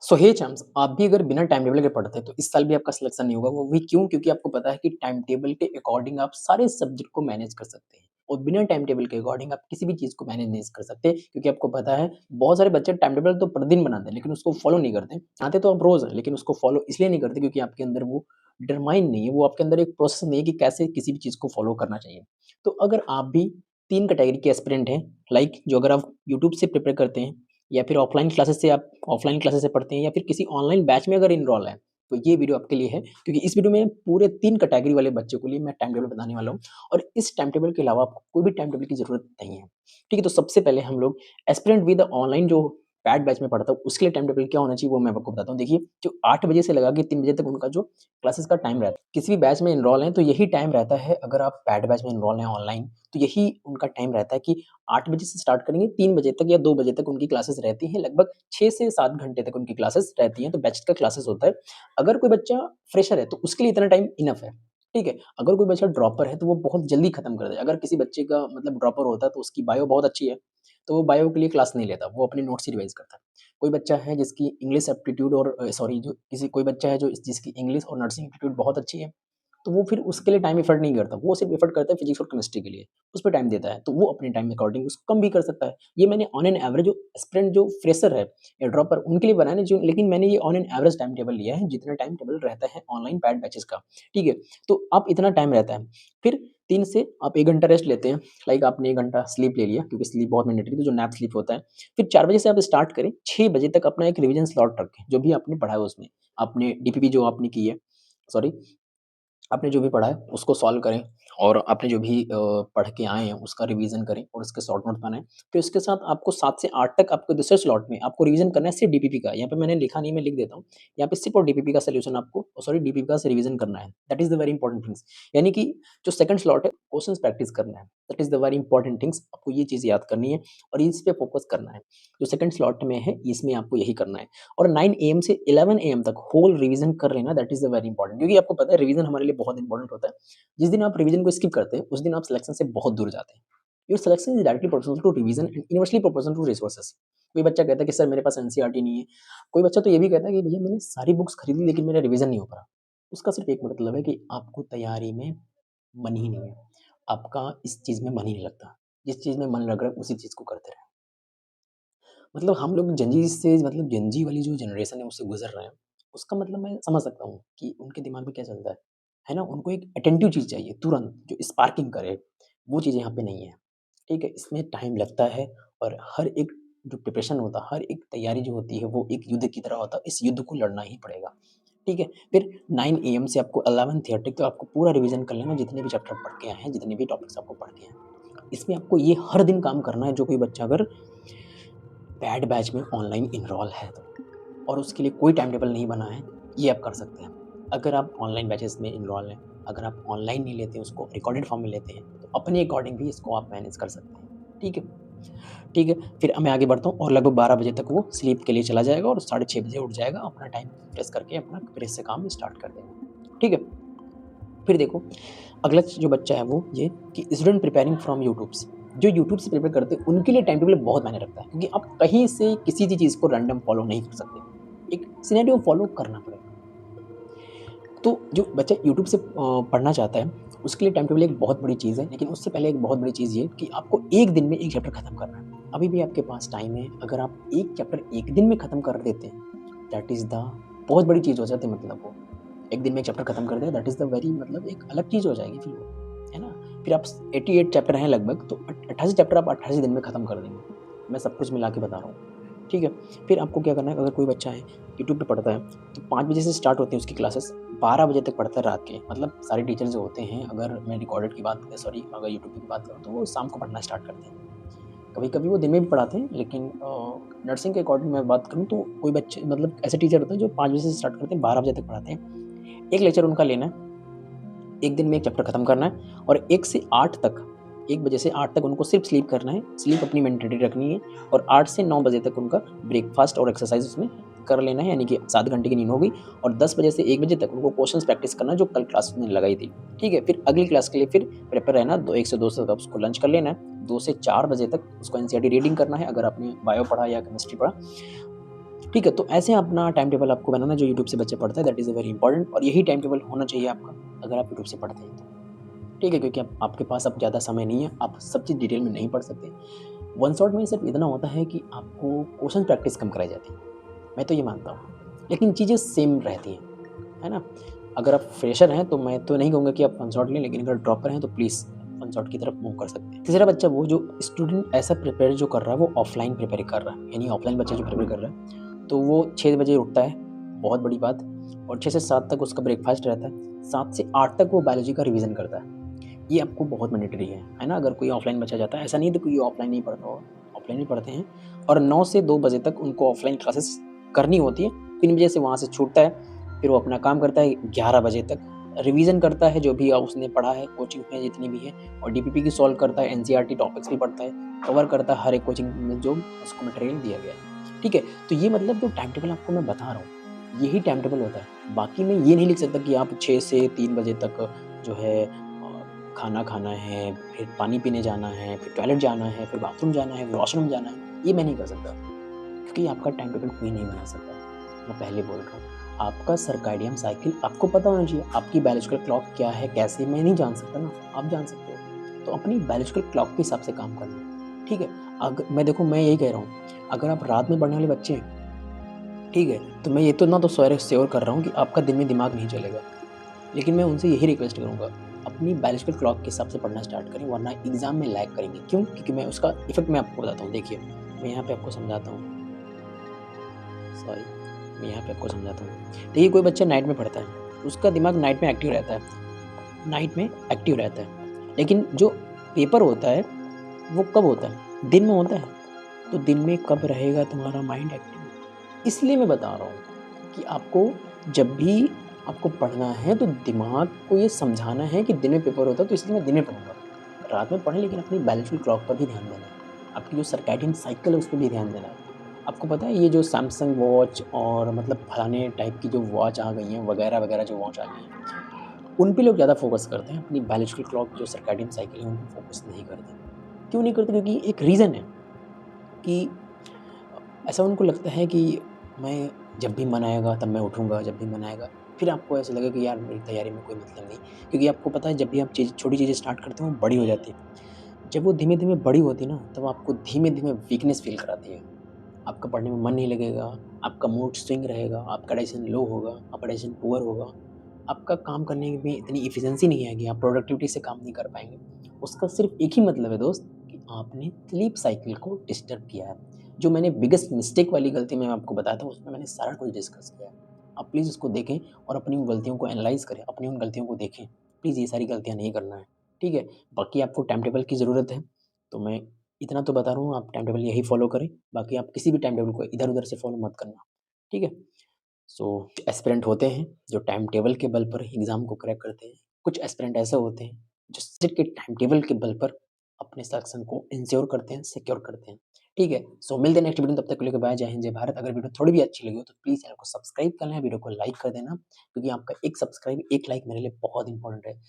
सो हे chums, आप भी अगर बिना टाइम टेबल के पढ़ते हैं तो इस साल भी आपका सिलेक्शन नहीं होगा। वो भी क्यों? क्योंकि आपको पता है कि टाइम टेबल के अकॉर्डिंग आप सारे सब्जेक्ट को मैनेज कर सकते हैं और बिना टाइम टेबल के अकॉर्डिंग आप किसी भी चीज़ को मैनेज नहीं कर सकते, क्योंकि आपको पता है बहुत सारे बच्चे टाइम टेबल तो प्रतिदिन बनाते हैं लेकिन उसको फॉलो नहीं करते। चाहते तो आप रोज़ हैं लेकिन उसको फॉलो इसलिए नहीं करते क्योंकि आपके अंदर वो डिटरमाइन नहीं है, वो आपके अंदर एक प्रोसेस नहीं है कि कैसे किसी भी चीज़ को फॉलो करना चाहिए। तो अगर आप भी 3 कैटेगरी के एस्पिरेंट हैं, लाइक जो अगर आप यूट्यूब से प्रिपेयर करते हैं या फिर ऑफलाइन क्लासेस से पढ़ते हैं या फिर किसी ऑनलाइन बैच में अगर इनरोल है, तो ये वीडियो आपके लिए है, क्योंकि इस वीडियो में पूरे 3 कैटेगरी वाले बच्चों के लिए मैं टाइम टेबल बताने वाला हूँ और इस टाइम टेबल के अलावा आपको कोई भी टाइम टेबल की ज़रूरत नहीं है। ठीक है? तो सबसे पहले हम लोग एस्पिरेंट विद ऑनलाइन जो पैड बैच में पढ़ता हूँ, उसके लिए टाइम टेबल क्या होना चाहिए वो मैं आपको बताता हूँ। देखिए, जो 8 बजे से लगा के 3 बजे तक उनका जो क्लासेस का टाइम रहता है, किसी भी बैच में इनरोल हैं तो यही टाइम रहता है। अगर आप पैड बैच में इनरोल हैं ऑनलाइन, तो यही उनका टाइम रहता है कि 8 बजे से स्टार्ट करेंगे, 3 बजे तक या 2 बजे तक उनकी क्लासेस रहती हैं, लगभग 6 से 7 घंटे तक उनकी क्लासेस रहती हैं, तो बैच का क्लासेस होता है। अगर कोई बच्चा फ्रेशर है, तो उसके लिए इतना टाइम इनफ है, ठीक है? अगर कोई बच्चा ड्रॉपर है, तो वो बहुत जल्दी खत्म कर देगा। अगर किसी बच्चे का मतलब ड्रॉपर होता है, तो उसकी बायो बहुत अच्छी है, तो वो बायो के लिए क्लास नहीं लेता, वो अपने नोट्स ही रिवाइज़ करता है। कोई बच्चा है जिसकी इंग्लिश एप्टीट्यूड और सॉरी जो किसी कोई बच्चा है जो जिसकी इंग्लिश और नर्सिंग एप्टीट्यूड बहुत अच्छी है, तो वो फिर उसके लिए टाइम एफर्ट नहीं करता, वो सिर्फ़ एफर्ट करता है फिज़िक्स और केमिस्ट्री के लिए, उस पे टाइम देता है, तो वो अपने टाइम के अकॉर्डिंग उसको कम भी कर सकता है। ये मैंने ऑन एन एवरेज जो एस्पिरेंट जो फ्रेशर है या ड्रॉपर उनके लिए बनाया ना, जो लेकिन मैंने ये on an average time table लिया है, जितना टाइम टेबल रहता है ऑनलाइन पैड बैचेज़ का, ठीक है? तो आप इतना टाइम रहता है, फिर 3 से आप 1 घंटा रेस्ट लेते हैं, लाइक आपने 1 घंटा स्लीप ले लिया क्योंकि स्लीप बहुत मैंडेटरी है, तो जो नैप स्लीप होता है। फिर 4 बजे से आप स्टार्ट करें, 6 बजे तक अपना एक रिविज़न स्लॉट रखें, जो भी आपने पढ़ा है उसमें। आपने डीपीपी जो आपने की है, सॉरी, आपने जो भी पढ़ा है उसको सॉल्व करें और आपने जो भी पढ़ के आए हैं उसका रिवीजन करें और उसके शॉर्ट नोट बनाएँ। फिर उसके साथ आपको 7 से 8 तक आपको दूसरे स्लॉट में आपको रिवीजन करना है सिर्फ़ डीपीपी का। यहाँ पे मैंने लिखा नहीं, मैं लिख देता हूँ। यहाँ पे सिर्फ़ और डीपीपी का सॉल्यूशन आपको सॉरी डीपीपी का रिवीजन करना है। That is the very important things. यानी कि जो सेकंड स्लॉट है क्वेश्चन्स प्रैक्टिस करना है। That is the very important things. आपको ये चीज़ याद करनी है और इस पे फोकस करना है। जो सेकंड स्लॉट में है इसमें आपको यही करना है और 9 एएम से 11 एएम तक होल रिवीजन कर लेना। That is the very important, क्योंकि आपको पता है रिवीजन हमारे लिए बहुत इंपोर्टेंट होता है। जिस दिन आप रिवीजन को स्किप करते हैं, उस दिन आप सिलेक्शन से बहुत दूर जाते हैं। Your selection is directly proportional to revision and inversely proportional to resources. कोई बच्चा कहता है कि सर मेरे पास एनसीईआरटी नहीं है। कोई बच्चा तो ये भी कहता है कि भैया मैंने सारी बुक्स खरीदी लेकिन मेरा रिवीजन नहीं हो पा रहा। उसका सिर्फ एक मतलब है कि आपको तैयारी में मन ही नहीं है। आपका इस चीज़ में मन ही नहीं लगता। जिस चीज़ में मन लग रहा है उसी चीज़ को करते रहें। मतलब हम लोग जेनज़ी से मतलब जेनज़ी वाली जो जनरेशन है उससे गुज़र रहे हैं, उसका मतलब मैं समझ सकता हूँ कि उनके दिमाग में क्या चलता है ना? उनको एक अटेंटिव चीज़ चाहिए तुरंत, जो स्पार्किंग करे, वो चीज़ यहाँ पे नहीं है, ठीक है? इसमें टाइम लगता है और हर एक जो प्रिपरेशन होता है, हर एक तैयारी जो होती है, वो एक युद्ध की तरह होता है, इस युद्ध को लड़ना ही पड़ेगा, ठीक है? फिर 9 एएम से आपको 11:30 तक आपको पूरा रिवीज़न कर लेना, जितने भी चैप्टर पढ़ के आए हैं, जितने भी टॉपिक्स आपको पढ़ के आए हैं। इसमें आपको ये हर दिन काम करना है, जो कोई बच्चा अगर पैड बैच में ऑनलाइन एनरोल है तो, और उसके लिए कोई टाइम टेबल नहीं बना है, ये आप कर सकते हैं। अगर आप ऑनलाइन बैचेज़ में एनरोल हैं, अगर आप ऑनलाइन नहीं लेते, उसको रिकॉर्डेड फॉर्म में लेते हैं, तो अपने अकॉर्डिंग भी इसको आप मैनेज कर सकते हैं। ठीक है? ठीक है, फिर मैं आगे बढ़ता हूँ और लगभग 12 बजे तक वो स्लीप के लिए चला जाएगा और साढ़े 6 बजे उठ जाएगा, अपना टाइम प्रेस करके अपना फिर से काम स्टार्ट कर देगा। ठीक है? फिर देखो, अगला जो बच्चा है वो ये कि स्टूडेंट प्रिपेयरिंग फ्रॉम यूट्यूब्स, जो यूट्यूब से प्रिपेयर करते हैं उनके लिए टाइम टेबल बहुत मायने रखता है, क्योंकि आप कहीं से किसी भी चीज़ को रैंडम फॉलो नहीं कर सकते। एक सिनेरियो फॉलो करना पड़ेगा। तो जो बच्चा यूट्यूब से पढ़ना चाहता है, उसके लिए टाइम टेबल एक बहुत बड़ी चीज़ है, लेकिन उससे पहले एक बहुत बड़ी चीज़ ये कि आपको 1 दिन में 1 चैप्टर खत्म करना है। अभी भी आपके पास टाइम है, अगर आप 1 चैप्टर 1 दिन में खत्म कर देते हैं, दैट इज़ द बहुत बड़ी चीज़ हो जाती है, मतलब वो। 1 दिन में 1 चैप्टर खत्म कर दिया, दैट इज़ द वेरी मतलब एक अलग चीज़ हो जाएगी फिर वो, है ना? फिर आप 88 चैप्टर हैं लगभग, तो 88 चैप्टर आप 88 दिन में खत्म कर देंगे। मैं सब कुछ मिला के बता रहा हूँ, ठीक है? फिर आपको क्या करना है, अगर कोई बच्चा है, यूट्यूब पे पढ़ता है, तो 5 बजे से स्टार्ट होती है उसकी क्लासेस, 12 बजे तक पढ़ता है रात के। मतलब सारे टीचर जो होते हैं, अगर मैं रिकॉर्डेड की बात सॉरी अगर यूट्यूब की बात करूँ, तो वो शाम को पढ़ना स्टार्ट करते हैं। कभी-कभी वो दिन में भी पढ़ाते हैं, लेकिन नर्सिंग के अकॉर्डिंग मैं बात करूँ तो कोई बच्चे मतलब ऐसे टीचर होते हैं जो 5 बजे से स्टार्ट करते हैं, 12 बजे तक पढ़ाते हैं। 1 लेक्चर उनका लेना है, 1 दिन में 1 चैप्टर खत्म करना है और 1 से 8 तक, 1 बजे से 8 तक उनको सिर्फ स्लीप करना है, स्लीप अपनी मैंडेटरी रखनी है और 8 से 9 बजे तक उनका ब्रेकफ़ास्ट और एक्सरसाइज़ उसमें कर लेना है, यानी कि 7 घंटे की नींद हो गई और 10 बजे से 1 बजे तक उनको क्वेश्चन्स प्रैक्टिस करना है जो कल क्लास में लगाई थी, ठीक है? फिर अगली क्लास के लिए फिर प्रिपेयर रहना, 2 1 से 2 तक उसको लंच कर लेना है, 2 से 4 बजे तक उसको एनसीईआरटी रीडिंग करना है, अगर आपने बायो पढ़ा या केमिस्ट्री पढ़ा। ठीक है? तो ऐसे अपना टाइम टेबल आपको बनाना जो यूट्यूब से बच्चे पढ़ते हैं that is a very important और यही टाइम टेबल होना चाहिए आपका, अगर आप यूट्यूब से पढ़ते हैं तो। ठीक है? क्योंकि अब आपके पास अब ज़्यादा समय नहीं है, आप सब चीज़ डिटेल में नहीं पढ़ सकते। वन शॉट में सिर्फ़ इतना होता है कि आपको क्वेश्चन प्रैक्टिस कम कराई जाती है, मैं तो ये मानता हूँ। लेकिन चीज़ें सेम रहती हैं, है ना? अगर आप फ्रेशर हैं तो मैं तो नहीं कहूँगा कि आप वन शॉट लें, लेकिन अगर ड्रॉपर हैं तो प्लीज़ वन शॉट की तरफ मूव कर सकते हैं। तीसरा बच्चा वो जो स्टूडेंट ऐसा प्रिपेयर जो कर रहा है वो ऑफ़लाइन प्रिपेयर कर रहा है, यानी ऑफ़लाइन बच्चा जो प्रिपेयर कर रहा है, तो वो 6 बजे उठता है, बहुत बड़ी बात और 6 से 7 तक उसका ब्रेकफ़ास्ट रहता है। 7 से 8 तक वो बायोलॉजी का रिवीज़न करता है। ये आपको बहुत मैंडेटरी है ना? अगर कोई ऑफ़लाइन बच्चा जाता है, ऐसा नहीं है कि कोई ऑफ़लाइन नहीं पढ़ता होगा, ऑफ़लाइन भी पढ़ते हैं और 9 से 2 बजे तक उनको ऑफ़लाइन क्लासेस करनी होती है। 3 बजे से वहाँ से छूटता है, फिर वो अपना काम करता है 11 बजे तक, रिवीज़न करता है जो भी उसने पढ़ा है कोचिंग में जितनी भी है और डीपीपी की सॉल्व करता है, एनसीईआरटी टॉपिक्स भी पढ़ता है, कवर करता है हर एक कोचिंग में जो उसको मटेरियल दिया गया है। ठीक है? तो ये मतलब जो टाइम टेबल आपको मैं बता रहा हूँ, यही टाइम टेबल होता है। बाकी मैं ये नहीं लिख सकता कि आप 6 से 3 बजे तक जो है खाना खाना है, फिर पानी पीने जाना है, फिर टॉयलेट जाना है, फिर बाथरूम जाना है, वॉशरूम जाना है, ये मैं नहीं कर सकता। क्योंकि आपका टाइम टेबल कोई नहीं बना सकता। मैं पहले बोल रहा हूँ। आपका सर्कैडियन साइकिल आपको पता होना चाहिए। आपकी बायोलॉजिकल क्लॉक क्या है, कैसे मैं नहीं जान सकता ना, आप जान सकते हो। तो अपनी बायोलॉजिकल क्लॉक के हिसाब से काम करना, ठीक है? मैं देखो मैं यही कह रहा हूँ, अगर आप रात में पढ़ने वाले बच्चे हैं, ठीक है? तो मैं ये तो ना तो श्योर कर रहा हूँ कि आपका दिन में दिमाग नहीं चलेगा। लेकिन मैं उनसे यही रिक्वेस्ट करूँगा, अपनी बायोलॉजिकल क्लॉक के हिसाब से पढ़ना स्टार्ट करें वरना एग्ज़ाम में लैग करेंगे। क्यों? क्योंकि मैं उसका इफ़ेक्ट मैं आपको बताता हूँ, देखिए, मैं यहाँ पे आपको समझाता हूँ। सॉरी, मैं यहाँ पे आपको समझाता हूँ। देखिए कोई बच्चा नाइट में पढ़ता है, उसका दिमाग नाइट में एक्टिव रहता है, नाइट में एक्टिव रहता है। लेकिन जो पेपर होता है, वो कब होता है? दिन में होता है। तो दिन में कब रहेगा तुम्हारा माइंड एक्टिव? इसलिए मैं बता रहा हूँ कि आपको जब भी आपको पढ़ना है तो दिमाग को ये समझाना है कि दिन में पेपर होता है तो इसलिए मैं दिन में पढ़ूँगा। रात में पढ़ें लेकिन अपनी बायोलॉजिकल क्लॉक पर भी ध्यान देना है। आपकी जो सर्कैडियन साइकिल है उस पे भी ध्यान देना है। आपको पता है ये जो सैमसंग वॉच और मतलब फलाने टाइप की जो वॉच आ गई हैं वगैरह-वगैरह जो वॉच आ गई हैं, उन पे लोग ज़्यादा फ़ोकस करते हैं। अपनी बायोलॉजिकल क्लॉक जो सर्कैडियन साइकिल है उन पे फ़ोकस नहीं करते। क्यों नहीं करते? क्योंकि एक रीज़न है कि ऐसा उनको लगता है कि मैं जब भी मन आएगा तब मैं उठूँगा, जब भी मन आएगा। फिर आपको ऐसा लगेगा कि यार मेरी तैयारी में कोई मतलब नहीं। क्योंकि आपको पता है जब भी आप चीज़ छोटी चीज़ें स्टार्ट करते हो वो बड़ी हो जाती है। जब वो धीमे-धीमे बड़ी होती है ना तब आपको धीमे-धीमे वीकनेस फ़ील कराती है। आपका पढ़ने में मन नहीं लगेगा, आपका मूड स्विंग रहेगा, आपका डाइजेशन लो होगा, आपका डाइजेशन पुअर होगा, आपका काम करने में इतनी एफिशिएंसी नहीं आएगी, आप प्रोडक्टिविटी से काम नहीं कर पाएँगे। उसका सिर्फ़ एक ही मतलब है दोस्त कि आपने स्लीप साइकिल को डिस्टर्ब किया है। जो मैंने बिगेस्ट मिस्टेक वाली गलती मैं आपको बताया था उसमें मैंने सारा कुछ डिस्कस किया है। आप प्लीज़ उसको देखें और अपनी उन गलतियों को एनालाइज़ करें, अपनी उन गलतियों को देखें। प्लीज़ ये सारी गलतियाँ नहीं करना है, ठीक है? बाकी आपको टाइम टेबल की ज़रूरत है, तो मैं इतना तो बता रहा हूँ आप टाइम टेबल यही फ़ॉलो करें, बाकी आप किसी भी टाइम टेबल को इधर-उधर से फ़ॉलो मत करना, ठीक है? सो एस्पिरेंट होते हैं जो टाइम टेबल के बल पर एग्ज़ाम को क्रैक करते हैं। कुछ एस्पिरेंट ऐसे होते हैं जो सिट के टाइम टेबल के बल पर अपने सिलेक्शन को इंश्योर करते हैं, सिक्योर करते हैं। ठीक है? सो मिलते हैं नेक्स्ट वीडियो में तब तक के लिए बाय, जय हिंद, जय भारत। अगर वीडियो थोड़ी भी अच्छी लगी हो तो प्लीज़ चैनल को सब्सक्राइब कर लें, वीडियो को लाइक कर देना क्योंकि आपका एक सब्सक्राइब, एक लाइक मेरे लिए बहुत इम्पोर्टेंट है।